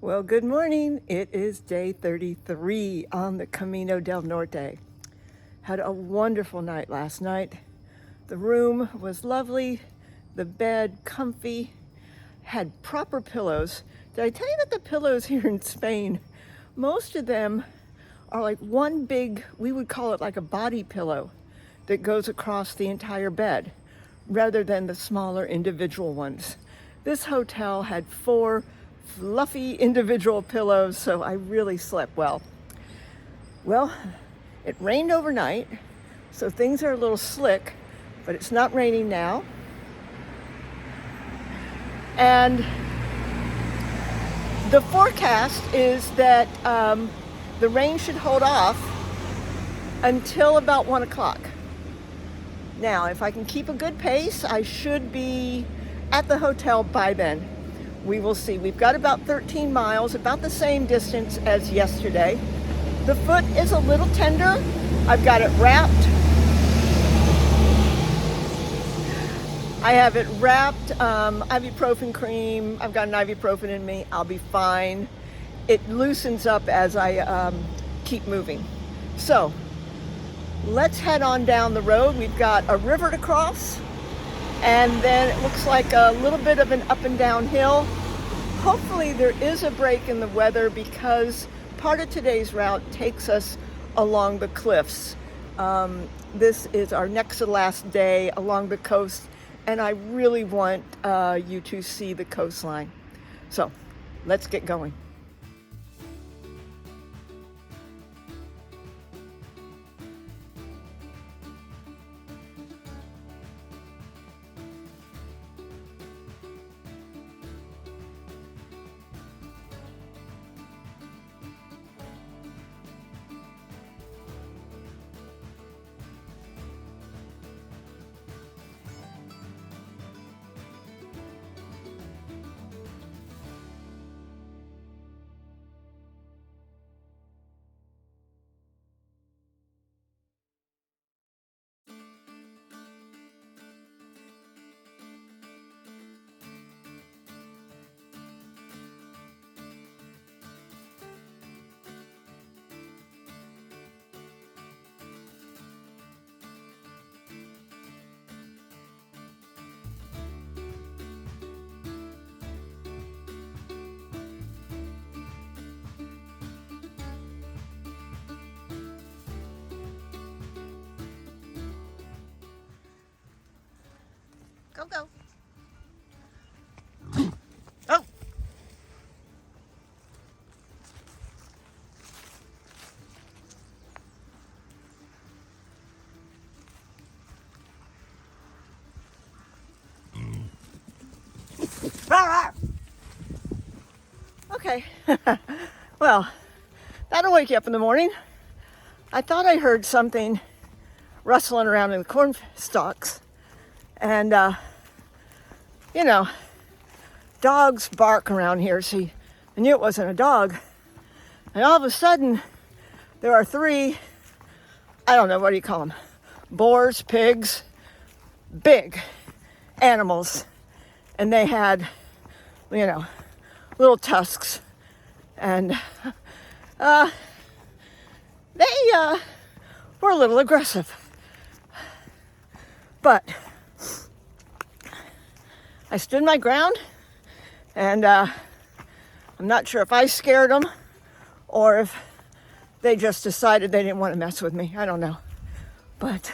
Well, good morning. It is day 33 on the Camino del Norte. Had a wonderful night last night. The room was lovely, the bed comfy, had proper pillows. Did I tell you that the pillows here in Spain, most of them are like one big, we would call it like a body pillow that goes across the entire bed rather than the smaller individual ones. This hotel had 4 fluffy individual pillows, so I really slept well. Well, it rained overnight, so things are a little slick, but it's not raining now. And the forecast is that the rain should hold off until about 1 o'clock. Now, if I can keep a good pace, I should be at the hotel by then. We will see. We've got about 13 miles, about the same distance as yesterday. The foot is a little tender. I've got it wrapped. I have it wrapped, ibuprofen cream. I've got an ibuprofen in me. I'll be fine. It loosens up as I keep moving. So let's head on down the road. We've got a river to cross, and then it looks like a little bit of an up and down hill. Hopefully there is a break in the weather because part of today's route takes us along the cliffs. This is our next to last day along the coast, and I really want you to see the coastline. So let's get going. Go, go. Oh. Okay. Well, that'll wake you up in the morning. I thought I heard something rustling around in the corn stalks. And, dogs bark around here. See, I knew it wasn't a dog. And all of a sudden, there are 3, I don't know, what do you call them? Boars, pigs, big animals. And they had, little tusks. And they were a little aggressive. But I stood my ground, and I'm not sure if I scared them or if they just decided they didn't want to mess with me. I don't know. But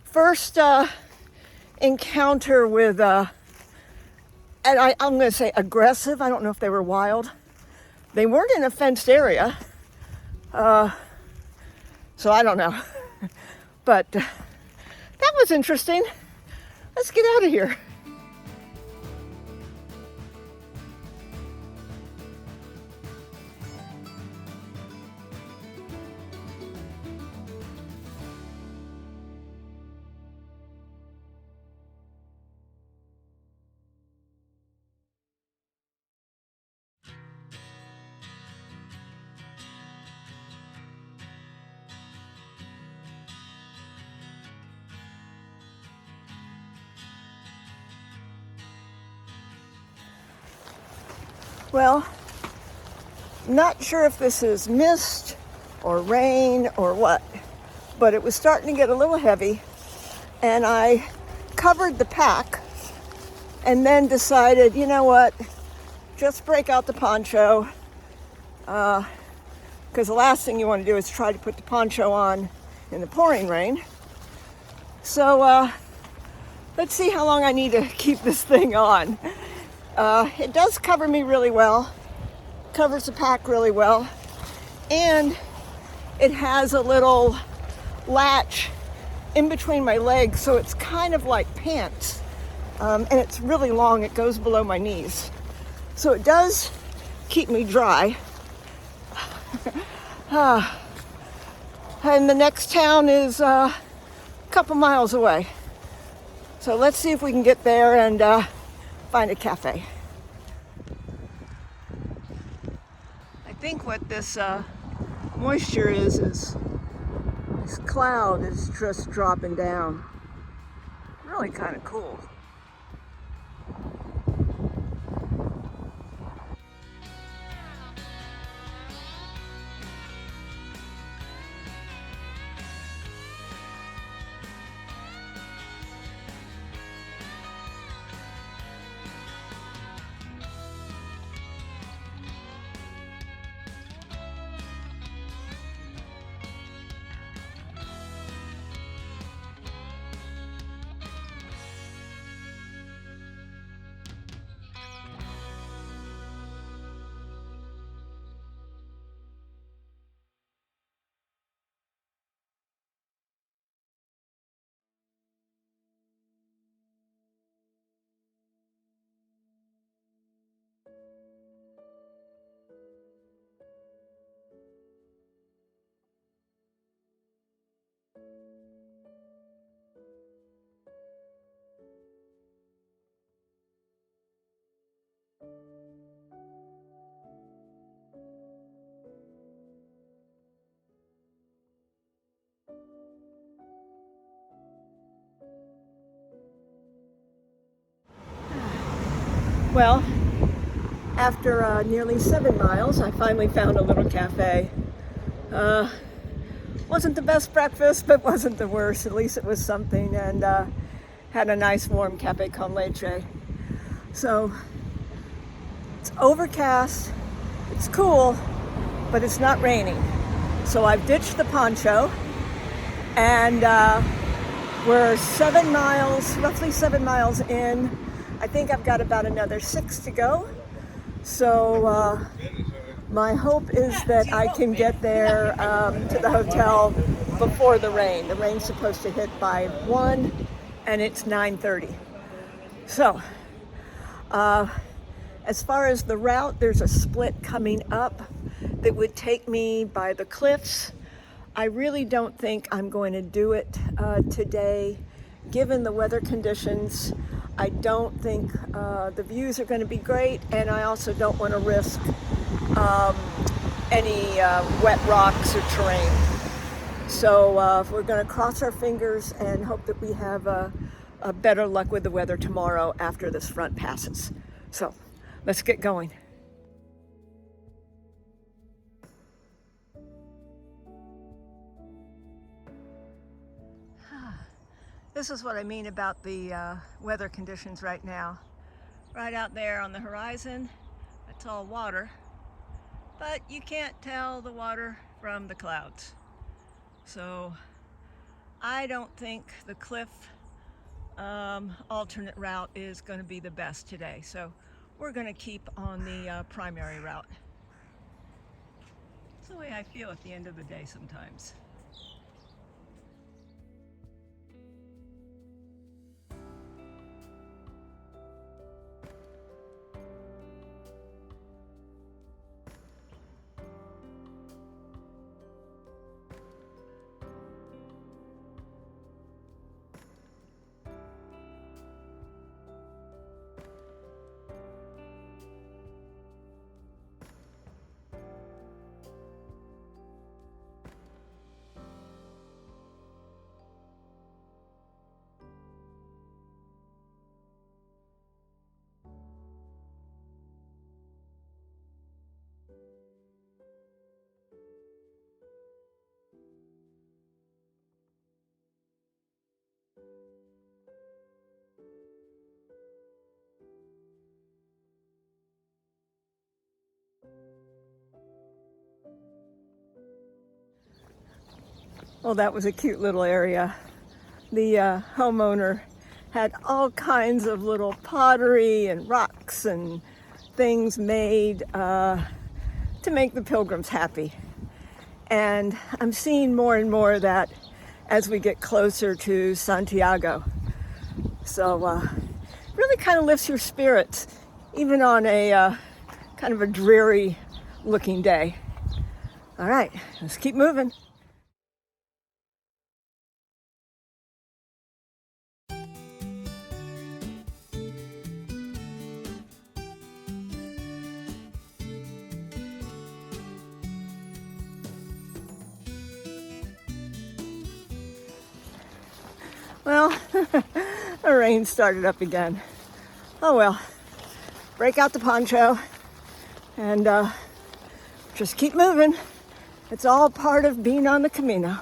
first encounter with, and I'm going to say aggressive. I don't know if they were wild. They weren't in a fenced area, so I don't know. But that was interesting. Let's get out of here. Well, not sure if this is mist or rain or what, but it was starting to get a little heavy, and I covered the pack and then decided, you know what, just break out the poncho, because the last thing you want to do is try to put the poncho on in the pouring rain. So let's see how long I need to keep this thing on. It does cover me really well, covers the pack really well, and it has a little latch in between my legs, so it's kind of like pants, and it's really long. It goes below my knees, so it does keep me dry. And the next town is a couple miles away, so let's see if we can get there and find a cafe. I think what this moisture is this cloud is just dropping down. Really kind of cool. Well, after nearly 7 miles, I finally found a little cafe. Wasn't the best breakfast, but wasn't the worst. At least it was something, and had a nice warm cafe con leche. So it's overcast, it's cool, but it's not raining. So I've ditched the poncho, and we're 7 miles, roughly 7 miles in. I think I've got about another 6 to go. So my hope is that I can get there to the hotel before the rain. The rain's supposed to hit by 1, and it's 9:30. So as far as the route, there's a split coming up that would take me by the cliffs. I really don't think I'm going to do it today, given the weather conditions. I don't think the views are going to be great, and I also don't want to risk any wet rocks or terrain. So we're going to cross our fingers and hope that we have a better luck with the weather tomorrow after this front passes. So let's get going. This is what I mean about the weather conditions right now. Right out there on the horizon, it's all water, but you can't tell the water from the clouds. So I don't think the cliff alternate route is going to be the best today. So we're going to keep on the primary route. It's the way I feel at the end of the day sometimes. Well, that was a cute little area. The homeowner had all kinds of little pottery and rocks and things made to make the pilgrims happy. And I'm seeing more and more of that as we get closer to Santiago. So really kind of lifts your spirits, even on a kind of a dreary looking day. All right, let's keep moving. Well, the rain started up again. Oh well, break out the poncho and just keep moving. It's all part of being on the Camino.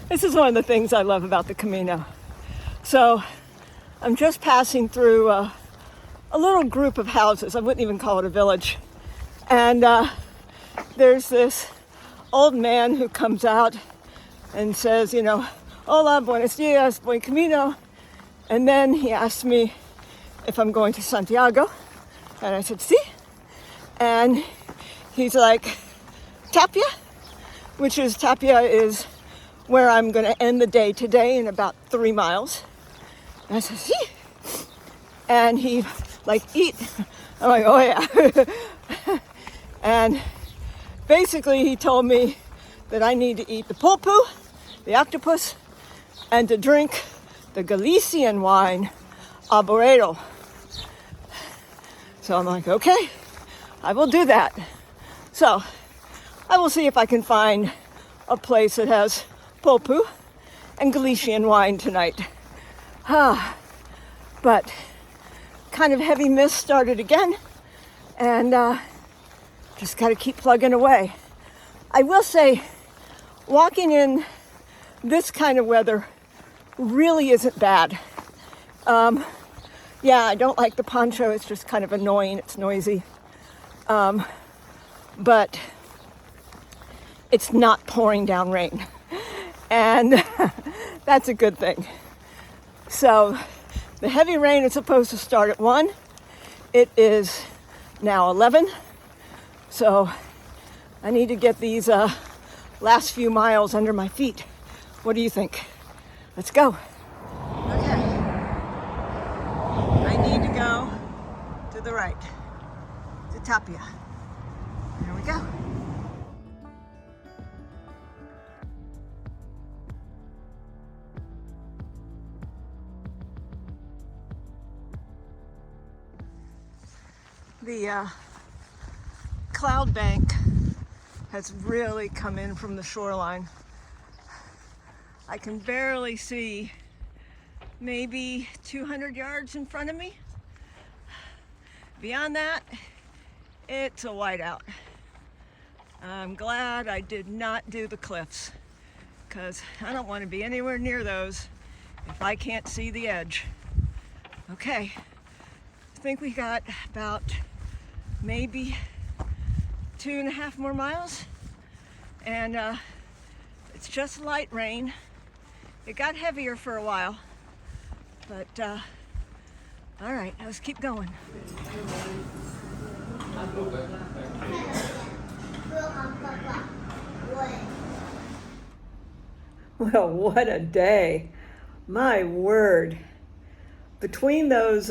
This is one of the things I love about the Camino. So I'm just passing through a little group of houses. I wouldn't even call it a village. And there's this old man who comes out and says, you know, hola, buenos dias, buen camino. And then he asked me if I'm going to Santiago. And I said, sí. And he's like, Tapia, Tapia is where I'm going to end the day today in about 3 miles. And I said, sí. And he like, eat. I'm like, oh yeah. And basically he told me that I need to eat the pulpo, the octopus, and to drink the Galician wine, Alboredo. So I'm like, okay, I will do that. So I will see if I can find a place that has pulpo and Galician wine tonight. But kind of heavy mist started again, and just got to keep plugging away. I will say, walking in this kind of weather really isn't bad. Yeah, I don't like the poncho. It's just kind of annoying. It's noisy. But it's not pouring down rain. And that's a good thing. So the heavy rain is supposed to start at 1. It is now 11. So I need to get these last few miles under my feet. What do you think? Let's go. Okay. I need to go to the right, to Tapia. Here we go. The cloud bank has really come in from the shoreline. I can barely see maybe 200 yards in front of me. Beyond that, it's a whiteout. I'm glad I did not do the cliffs, because I don't want to be anywhere near those if I can't see the edge. Okay, I think we got about maybe 2.5 more miles, and it's just light rain. It got heavier for a while, but all right, let's keep going. Well, what a day. My word. Between those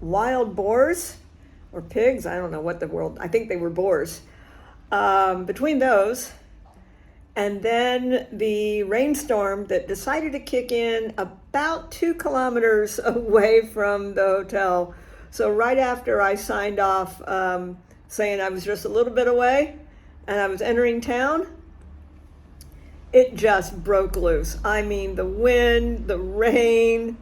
wild boars, or pigs, I don't know what the world, I think they were boars. Between those, and then the rainstorm that decided to kick in about 2 kilometers away from the hotel. So right after I signed off saying I was just a little bit away, and I was entering town, it just broke loose. I mean, the wind, the rain.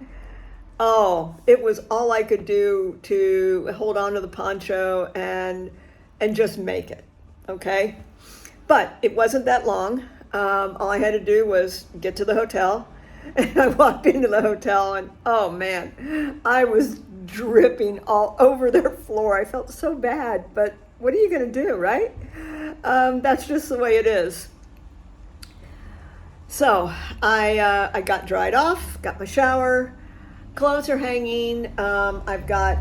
Oh, it was all I could do to hold on to the poncho and just make it, okay? But it wasn't that long. All I had to do was get to the hotel, and I walked into the hotel, and oh man, I was dripping all over their floor. I felt so bad, but what are you gonna do, right? That's just the way it is. So I got dried off, got my shower, clothes are hanging. I've got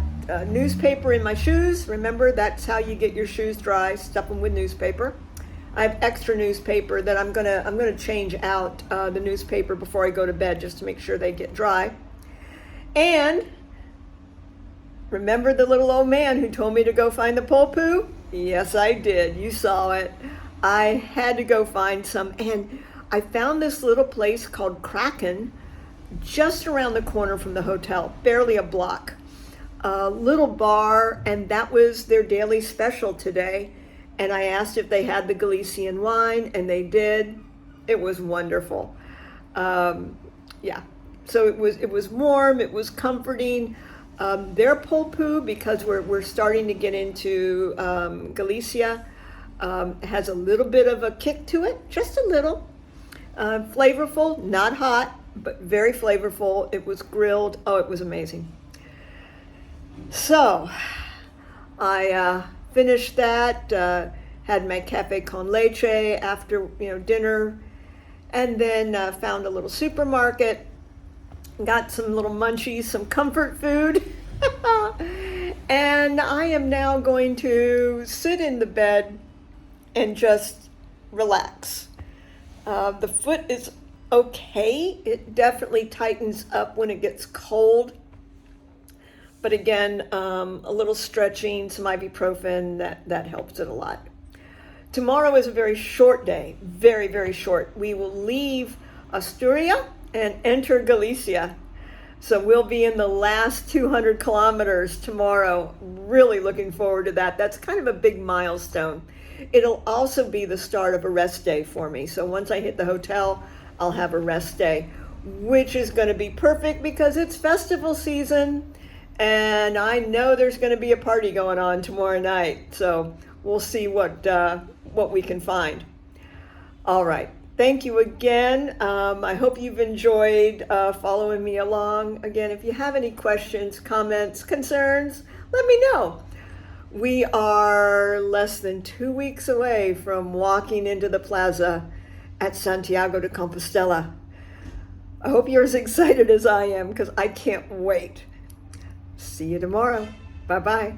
newspaper in my shoes. Remember, that's how you get your shoes dry, stuff them with newspaper. I have extra newspaper that I'm gonna change out the newspaper before I go to bed just to make sure they get dry. And remember the little old man who told me to go find the pole poo? Yes, I did. You saw it. I had to go find some, and I found this little place called Kraken just around the corner from the hotel, barely a block. A little bar, and that was their daily special today. And I asked if they had the Galician wine, and they did. It was wonderful. Yeah, so it was warm, it was comforting. Their pulpu, because we're starting to get into Galicia, has a little bit of a kick to it, just a little. Flavorful, not hot, but very flavorful. It was grilled. Oh, it was amazing. So I finished that, had my cafe con leche after dinner, and then found a little supermarket, got some little munchies, some comfort food, and I am now going to sit in the bed and just relax. The foot is okay. It definitely tightens up when it gets cold. But again, a little stretching, some ibuprofen, that helps it a lot. Tomorrow is a very short day, very, very short. We will leave Asturias and enter Galicia. So we'll be in the last 200 kilometers tomorrow. Really looking forward to that. That's kind of a big milestone. It'll also be the start of a rest day for me. So once I hit the hotel, I'll have a rest day, which is going to be perfect because it's festival season. And I know there's going to be a party going on tomorrow night. So we'll see what we can find. All right. Thank you again. I hope you've enjoyed following me along. Again, if you have any questions, comments, concerns, let me know. We are less than 2 weeks away from walking into the plaza at Santiago de Compostela. I hope you're as excited as I am because I can't wait. See you tomorrow. Bye-bye.